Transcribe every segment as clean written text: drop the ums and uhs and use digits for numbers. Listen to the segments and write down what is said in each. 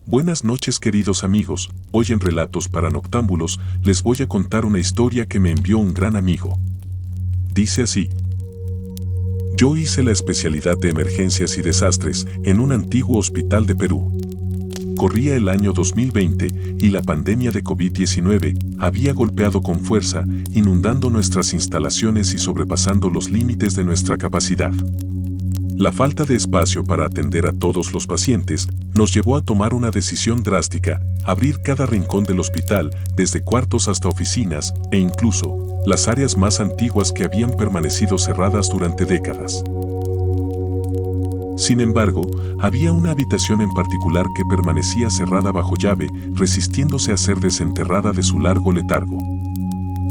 Buenas noches queridos amigos, hoy en Relatos para Noctámbulos les voy a contar una historia que me envió un gran amigo. Dice así. Yo hice la especialidad de emergencias y desastres en un antiguo hospital de Perú. Corría el año 2020 y la pandemia de COVID-19 había golpeado con fuerza, inundando nuestras instalaciones y sobrepasando los límites de nuestra capacidad. La falta de espacio para atender a todos los pacientes nos llevó a tomar una decisión drástica, abrir cada rincón del hospital, desde cuartos hasta oficinas, e incluso las áreas más antiguas que habían permanecido cerradas durante décadas. Sin embargo, había una habitación en particular que permanecía cerrada bajo llave, resistiéndose a ser desenterrada de su largo letargo.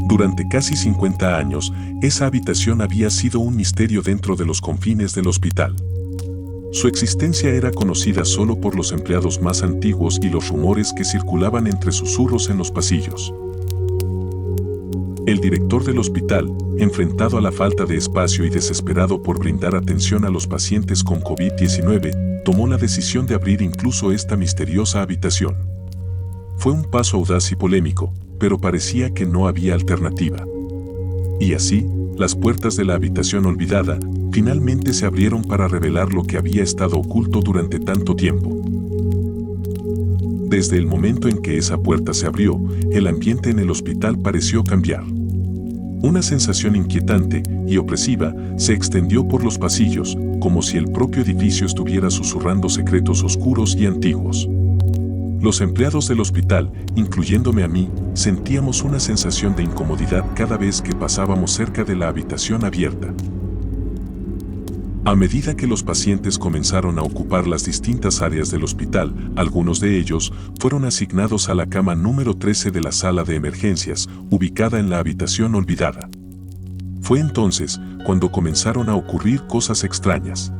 Durante casi 50 años, esa habitación había sido un misterio dentro de los confines del hospital. Su existencia era conocida solo por los empleados más antiguos y los rumores que circulaban entre susurros en los pasillos. El director del hospital, enfrentado a la falta de espacio y desesperado por brindar atención a los pacientes con COVID-19, tomó la decisión de abrir incluso esta misteriosa habitación. Fue un paso audaz y polémico, pero parecía que no había alternativa. Y así, las puertas de la habitación olvidada finalmente se abrieron para revelar lo que había estado oculto durante tanto tiempo. Desde el momento en que esa puerta se abrió, el ambiente en el hospital pareció cambiar. Una sensación inquietante y opresiva se extendió por los pasillos, como si el propio edificio estuviera susurrando secretos oscuros y antiguos. Los empleados del hospital, incluyéndome a mí, sentíamos una sensación de incomodidad cada vez que pasábamos cerca de la habitación abierta. A medida que los pacientes comenzaron a ocupar las distintas áreas del hospital, algunos de ellos fueron asignados a la cama número 13 de la sala de emergencias, ubicada en la habitación olvidada. Fue entonces cuando comenzaron a ocurrir cosas extrañas.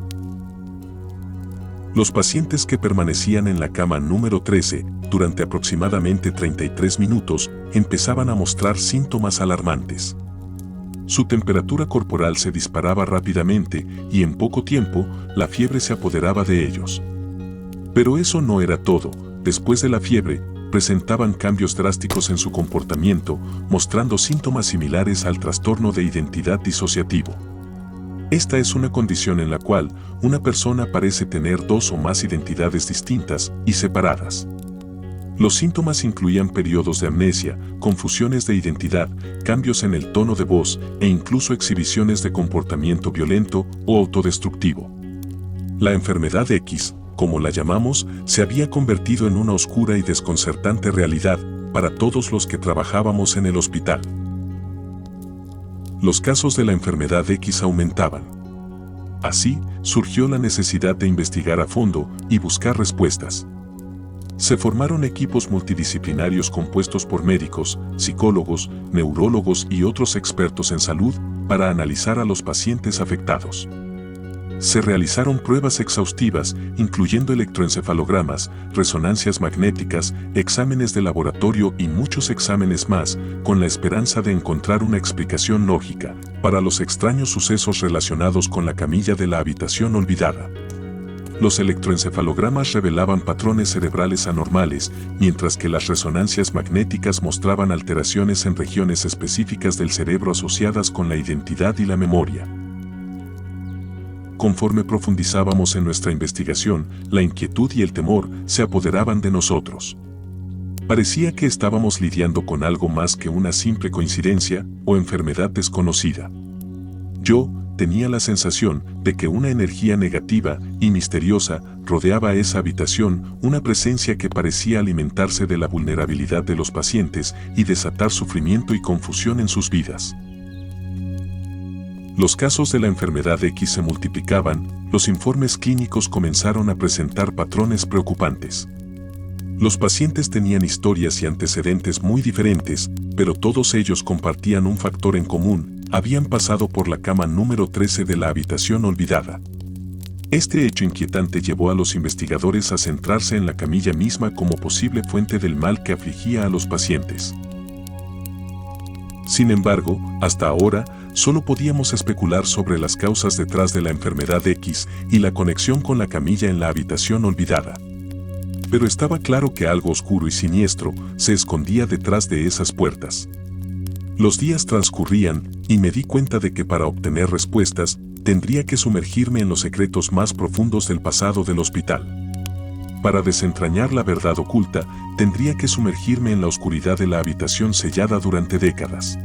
Los pacientes que permanecían en la cama número 13 durante aproximadamente 33 minutos empezaban a mostrar síntomas alarmantes. Su temperatura corporal se disparaba rápidamente y en poco tiempo la fiebre se apoderaba de ellos. Pero eso no era todo. Después de la fiebre, presentaban cambios drásticos en su comportamiento, mostrando síntomas similares al trastorno de identidad disociativo. Esta es una condición en la cual una persona parece tener dos o más identidades distintas y separadas. Los síntomas incluían periodos de amnesia, confusiones de identidad, cambios en el tono de voz e incluso exhibiciones de comportamiento violento o autodestructivo. La enfermedad X, como la llamamos, se había convertido en una oscura y desconcertante realidad para todos los que trabajábamos en el hospital. Los casos de la enfermedad X aumentaban. Así, surgió la necesidad de investigar a fondo y buscar respuestas. Se formaron equipos multidisciplinarios compuestos por médicos, psicólogos, neurólogos y otros expertos en salud para analizar a los pacientes afectados. Se realizaron pruebas exhaustivas, incluyendo electroencefalogramas, resonancias magnéticas, exámenes de laboratorio y muchos exámenes más, con la esperanza de encontrar una explicación lógica para los extraños sucesos relacionados con la camilla de la habitación olvidada. Los electroencefalogramas revelaban patrones cerebrales anormales, mientras que las resonancias magnéticas mostraban alteraciones en regiones específicas del cerebro asociadas con la identidad y la memoria. Conforme profundizábamos en nuestra investigación, la inquietud y el temor se apoderaban de nosotros. Parecía que estábamos lidiando con algo más que una simple coincidencia o enfermedad desconocida. Yo tenía la sensación de que una energía negativa y misteriosa rodeaba esa habitación, una presencia que parecía alimentarse de la vulnerabilidad de los pacientes y desatar sufrimiento y confusión en sus vidas. Los casos de la enfermedad X se multiplicaban, los informes clínicos comenzaron a presentar patrones preocupantes. Los pacientes tenían historias y antecedentes muy diferentes, pero todos ellos compartían un factor en común: habían pasado por la cama número 13 de la habitación olvidada. Este hecho inquietante llevó a los investigadores a centrarse en la camilla misma como posible fuente del mal que afligía a los pacientes. Sin embargo, hasta ahora, solo podíamos especular sobre las causas detrás de la enfermedad X y la conexión con la camilla en la habitación olvidada. pero estaba claro que algo oscuro y siniestro se escondía detrás de esas puertas. Los días transcurrían y me di cuenta de que para obtener respuestas tendría que sumergirme en los secretos más profundos del pasado del hospital. Para desentrañar la verdad oculta, tendría que sumergirme en la oscuridad de la habitación sellada durante décadas.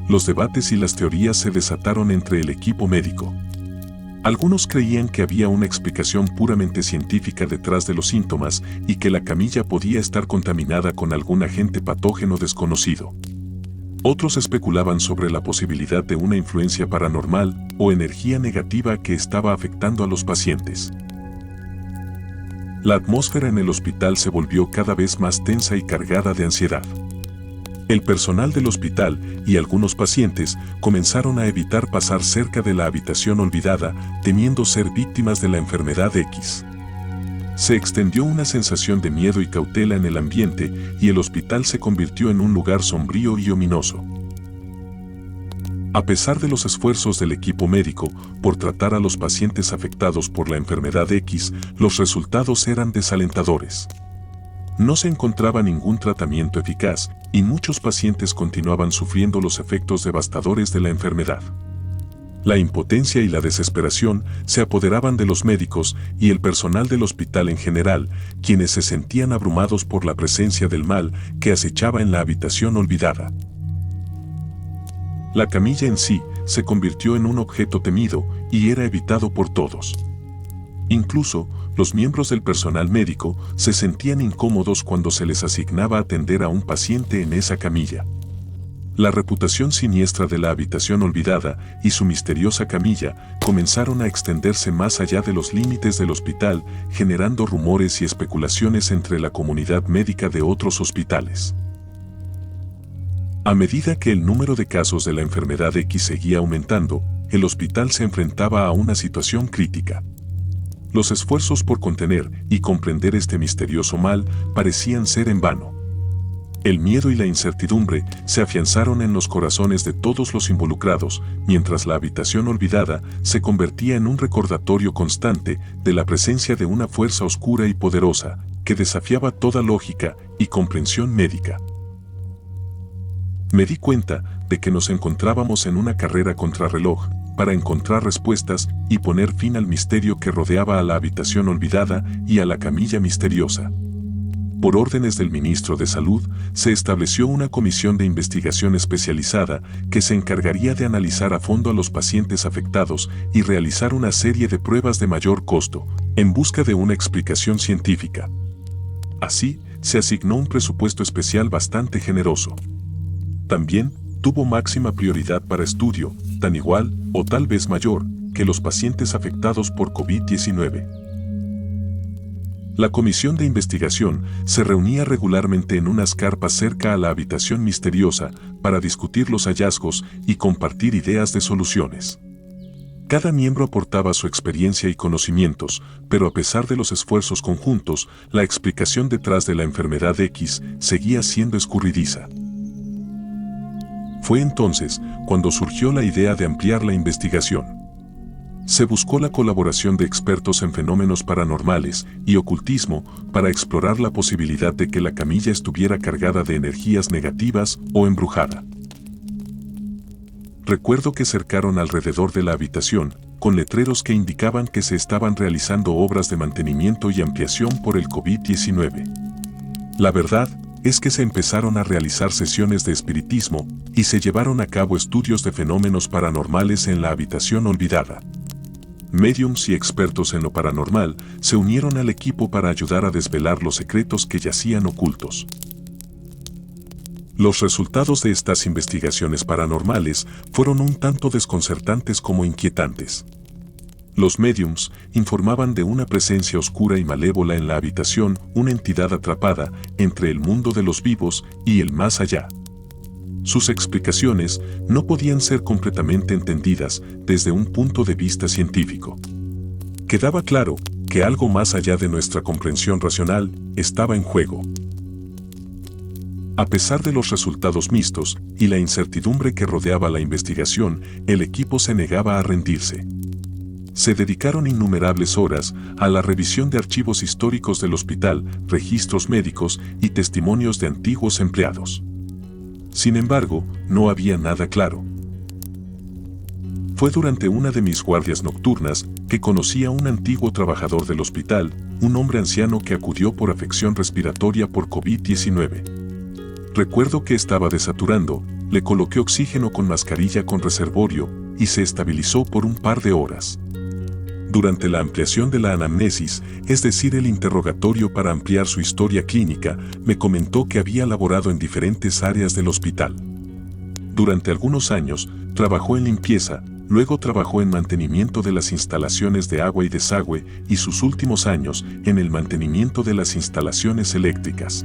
Los debates y las teorías se desataron entre el equipo médico. Algunos creían que había una explicación puramente científica detrás de los síntomas y que la camilla podía estar contaminada con algún agente patógeno desconocido. Otros especulaban sobre la posibilidad de una influencia paranormal o energía negativa que estaba afectando a los pacientes. La atmósfera en el hospital se volvió cada vez más tensa y cargada de ansiedad. El personal del hospital y algunos pacientes comenzaron a evitar pasar cerca de la habitación olvidada, temiendo ser víctimas de la enfermedad X. Se extendió una sensación de miedo y cautela en el ambiente y el hospital se convirtió en un lugar sombrío y ominoso. A pesar de los esfuerzos del equipo médico por tratar a los pacientes afectados por la enfermedad X, los resultados eran desalentadores. No se encontraba ningún tratamiento eficaz y muchos pacientes continuaban sufriendo los efectos devastadores de la enfermedad. La impotencia y la desesperación se apoderaban de los médicos y el personal del hospital en general, quienes se sentían abrumados por la presencia del mal que acechaba en la habitación olvidada. La camilla en sí se convirtió en un objeto temido y era evitado por todos. Incluso, los miembros del personal médico se sentían incómodos cuando se les asignaba atender a un paciente en esa camilla. La reputación siniestra de la habitación olvidada y su misteriosa camilla comenzaron a extenderse más allá de los límites del hospital, generando rumores y especulaciones entre la comunidad médica de otros hospitales. A medida que el número de casos de la enfermedad X seguía aumentando, el hospital se enfrentaba a una situación crítica. Los esfuerzos por contener y comprender este misterioso mal parecían ser en vano. El miedo y la incertidumbre se afianzaron en los corazones de todos los involucrados, mientras la habitación olvidada se convertía en un recordatorio constante de la presencia de una fuerza oscura y poderosa que desafiaba toda lógica y comprensión médica. Me di cuenta de que nos encontrábamos en una carrera contrarreloj para encontrar respuestas y poner fin al misterio que rodeaba a la habitación olvidada y a la camilla misteriosa. Por órdenes del ministro de Salud, se estableció una comisión de investigación especializada que se encargaría de analizar a fondo a los pacientes afectados y realizar una serie de pruebas de mayor costo, en busca de una explicación científica. Así, se asignó un presupuesto especial bastante generoso. También tuvo máxima prioridad para estudio, tan igual o tal vez mayor que los pacientes afectados por COVID-19. La comisión de investigación se reunía regularmente en unas carpas cerca a la habitación misteriosa para discutir los hallazgos y compartir ideas de soluciones. Cada miembro aportaba su experiencia y conocimientos, pero a pesar de los esfuerzos conjuntos, la explicación detrás de la enfermedad X seguía siendo escurridiza. Fue entonces cuando surgió la idea de ampliar la investigación. Se buscó la colaboración de expertos en fenómenos paranormales y ocultismo para explorar la posibilidad de que la camilla estuviera cargada de energías negativas o embrujada. Recuerdo que cercaron alrededor de la habitación, con letreros que indicaban que se estaban realizando obras de mantenimiento y ampliación por el COVID-19. La verdad es que se empezaron a realizar sesiones de espiritismo y se llevaron a cabo estudios de fenómenos paranormales en la habitación olvidada. Médiums y expertos en lo paranormal se unieron al equipo para ayudar a desvelar los secretos que yacían ocultos. Los resultados de estas investigaciones paranormales fueron un tanto desconcertantes como inquietantes. Los médiums informaban de una presencia oscura y malévola en la habitación, una entidad atrapada entre el mundo de los vivos y el más allá. Sus explicaciones no podían ser completamente entendidas desde un punto de vista científico. Quedaba claro que algo más allá de nuestra comprensión racional estaba en juego. A pesar de los resultados mixtos y la incertidumbre que rodeaba la investigación, el equipo se negaba a rendirse. Se dedicaron innumerables horas a la revisión de archivos históricos del hospital, registros médicos y testimonios de antiguos empleados. Sin embargo, no había nada claro. Fue durante una de mis guardias nocturnas que conocí a un antiguo trabajador del hospital, un hombre anciano que acudió por afección respiratoria por COVID-19. Recuerdo que estaba desaturando, le coloqué oxígeno con mascarilla con reservorio y se estabilizó por un par de horas. Durante la ampliación de la anamnesis, es decir, el interrogatorio para ampliar su historia clínica, me comentó que había laborado en diferentes áreas del hospital. Durante algunos años, trabajó en limpieza, luego trabajó en mantenimiento de las instalaciones de agua y desagüe y sus últimos años en el mantenimiento de las instalaciones eléctricas.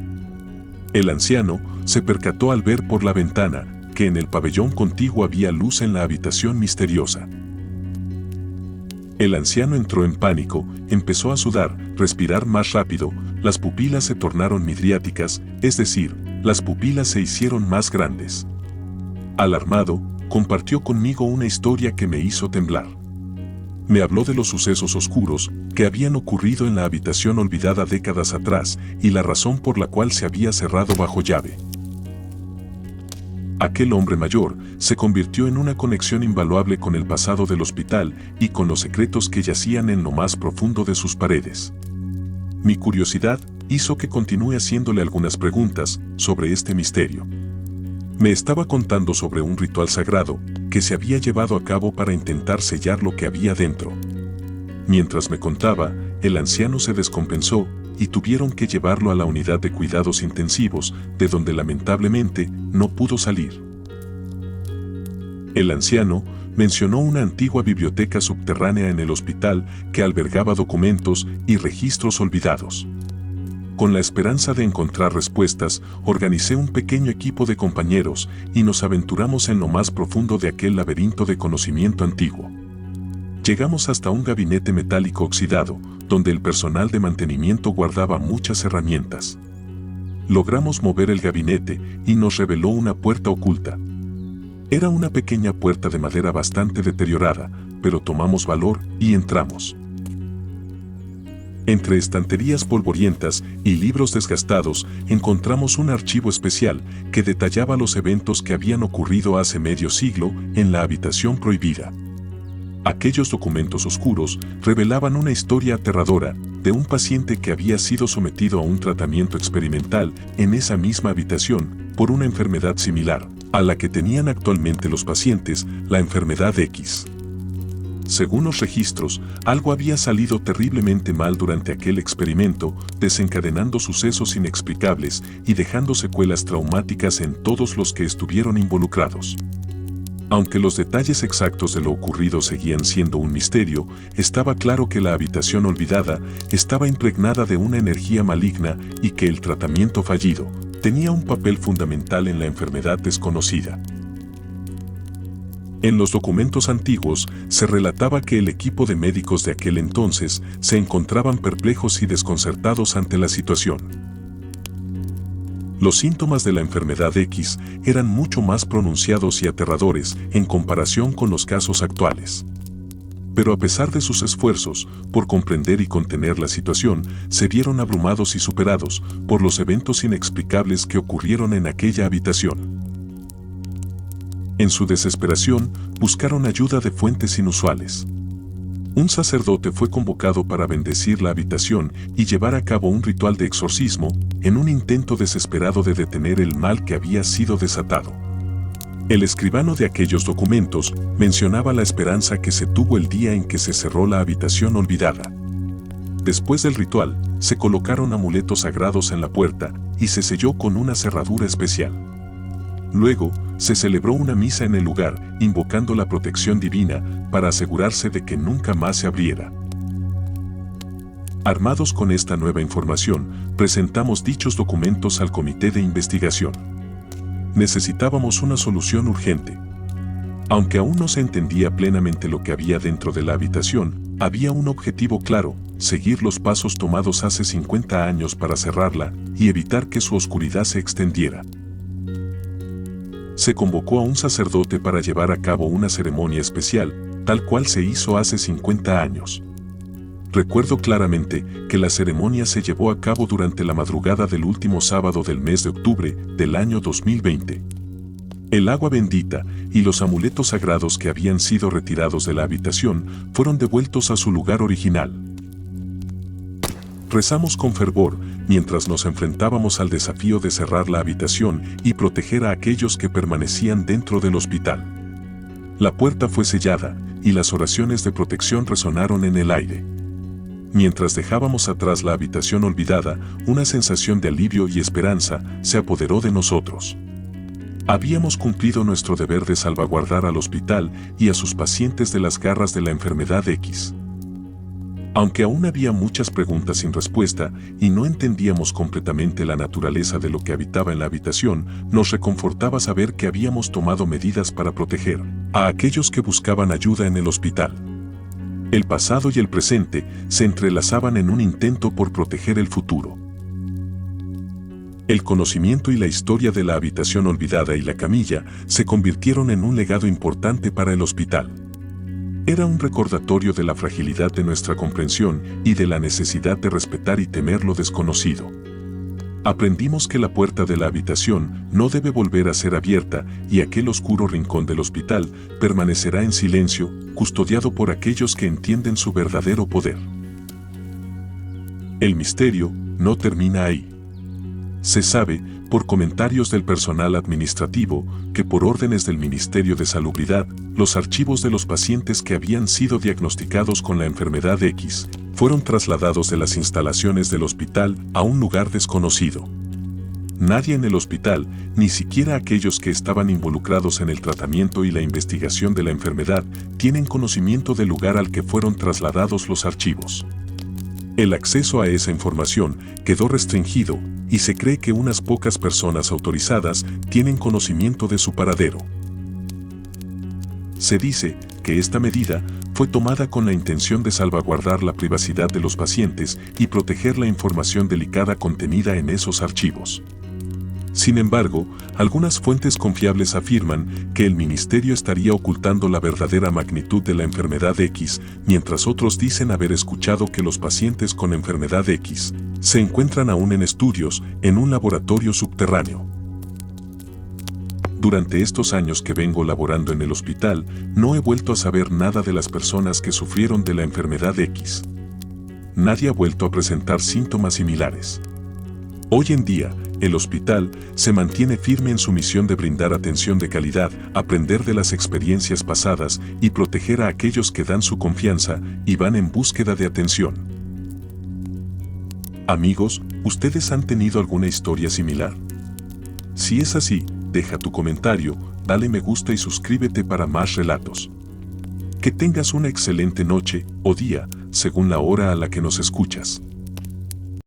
El anciano se percató al ver por la ventana que en el pabellón contiguo había luz en la habitación misteriosa. El anciano entró en pánico, empezó a sudar, respirar más rápido, las pupilas se tornaron midriáticas, es decir, las pupilas se hicieron más grandes. Alarmado, compartió conmigo una historia que me hizo temblar. Me habló de los sucesos oscuros que habían ocurrido en la habitación olvidada décadas atrás y la razón por la cual se había cerrado bajo llave. Aquel hombre mayor se convirtió en una conexión invaluable con el pasado del hospital y con los secretos que yacían en lo más profundo de sus paredes. Mi curiosidad hizo que continúe haciéndole algunas preguntas sobre este misterio. Me estaba contando sobre un ritual sagrado que se había llevado a cabo para intentar sellar lo que había dentro. Mientras me contaba, el anciano se descompensó y tuvieron que llevarlo a la unidad de cuidados intensivos, de donde lamentablemente no pudo salir. El anciano mencionó una antigua biblioteca subterránea en el hospital que albergaba documentos y registros olvidados. Con la esperanza de encontrar respuestas, organicé un pequeño equipo de compañeros y nos aventuramos en lo más profundo de aquel laberinto de conocimiento antiguo. Llegamos hasta un gabinete metálico oxidado, donde el personal de mantenimiento guardaba muchas herramientas. Logramos mover el gabinete y nos reveló una puerta oculta. Era una pequeña puerta de madera bastante deteriorada, pero tomamos valor y entramos. Entre estanterías polvorientas y libros desgastados, encontramos un archivo especial que detallaba los eventos que habían ocurrido hace medio siglo en la habitación prohibida. Aquellos documentos oscuros revelaban una historia aterradora de un paciente que había sido sometido a un tratamiento experimental en esa misma habitación por una enfermedad similar a la que tenían actualmente los pacientes, la enfermedad X. Según los registros, algo había salido terriblemente mal durante aquel experimento, desencadenando sucesos inexplicables y dejando secuelas traumáticas en todos los que estuvieron involucrados. Aunque los detalles exactos de lo ocurrido seguían siendo un misterio, estaba claro que la habitación olvidada estaba impregnada de una energía maligna y que el tratamiento fallido tenía un papel fundamental en la enfermedad desconocida. En los documentos antiguos se relataba que el equipo de médicos de aquel entonces se encontraban perplejos y desconcertados ante la situación. Los síntomas de la enfermedad X eran mucho más pronunciados y aterradores en comparación con los casos actuales. Pero a pesar de sus esfuerzos por comprender y contener la situación, se vieron abrumados y superados por los eventos inexplicables que ocurrieron en aquella habitación. En su desesperación, buscaron ayuda de fuentes inusuales. Un sacerdote fue convocado para bendecir la habitación y llevar a cabo un ritual de exorcismo en un intento desesperado de detener el mal que había sido desatado. El escribano de aquellos documentos mencionaba la esperanza que se tuvo el día en que se cerró la habitación olvidada. Después del ritual, se colocaron amuletos sagrados en la puerta y se selló con una cerradura especial. Luego, se celebró una misa en el lugar, invocando la protección divina para asegurarse de que nunca más se abriera. Armados con esta nueva información, presentamos dichos documentos al comité de investigación. Necesitábamos una solución urgente. Aunque aún no se entendía plenamente lo que había dentro de la habitación, había un objetivo claro: seguir los pasos tomados hace 50 años para cerrarla y evitar que su oscuridad se extendiera. Se convocó a un sacerdote para llevar a cabo una ceremonia especial, tal cual se hizo hace 50 años. Recuerdo claramente que la ceremonia se llevó a cabo durante la madrugada del último sábado del mes de octubre del año 2020. El agua bendita y los amuletos sagrados que habían sido retirados de la habitación fueron devueltos a su lugar original. Rezamos con fervor mientras nos enfrentábamos al desafío de cerrar la habitación y proteger a aquellos que permanecían dentro del hospital. La puerta fue sellada y las oraciones de protección resonaron en el aire. Mientras dejábamos atrás la habitación olvidada, una sensación de alivio y esperanza se apoderó de nosotros. Habíamos cumplido nuestro deber de salvaguardar al hospital y a sus pacientes de las garras de la enfermedad X. Aunque aún había muchas preguntas sin respuesta y no entendíamos completamente la naturaleza de lo que habitaba en la habitación, nos reconfortaba saber que habíamos tomado medidas para proteger a aquellos que buscaban ayuda en el hospital. El pasado y el presente se entrelazaban en un intento por proteger el futuro. El conocimiento y la historia de la habitación olvidada y la camilla se convirtieron en un legado importante para el hospital. Era un recordatorio de la fragilidad de nuestra comprensión y de la necesidad de respetar y temer lo desconocido. Aprendimos que la puerta de la habitación no debe volver a ser abierta y aquel oscuro rincón del hospital permanecerá en silencio, custodiado por aquellos que entienden su verdadero poder. El misterio no termina ahí. Se sabe, por comentarios del personal administrativo, que por órdenes del Ministerio de Salubridad, los archivos de los pacientes que habían sido diagnosticados con la enfermedad X fueron trasladados de las instalaciones del hospital a un lugar desconocido. Nadie en el hospital, ni siquiera aquellos que estaban involucrados en el tratamiento y la investigación de la enfermedad, tienen conocimiento del lugar al que fueron trasladados los archivos. El acceso a esa información quedó restringido y se cree que unas pocas personas autorizadas tienen conocimiento de su paradero. Se dice que esta medida fue tomada con la intención de salvaguardar la privacidad de los pacientes y proteger la información delicada contenida en esos archivos. Sin embargo, algunas fuentes confiables afirman que el ministerio estaría ocultando la verdadera magnitud de la enfermedad X, mientras otros dicen haber escuchado que los pacientes con enfermedad X se encuentran aún en estudios en un laboratorio subterráneo. Durante estos años que vengo laborando en el hospital, no he vuelto a saber nada de las personas que sufrieron de la enfermedad X. Nadie ha vuelto a presentar síntomas similares. Hoy en día, el hospital se mantiene firme en su misión de brindar atención de calidad, aprender de las experiencias pasadas y proteger a aquellos que dan su confianza y van en búsqueda de atención. Amigos, ¿ustedes han tenido alguna historia similar? Si es así, deja tu comentario, dale me gusta y suscríbete para más relatos. Que tengas una excelente noche o día, según la hora a la que nos escuchas.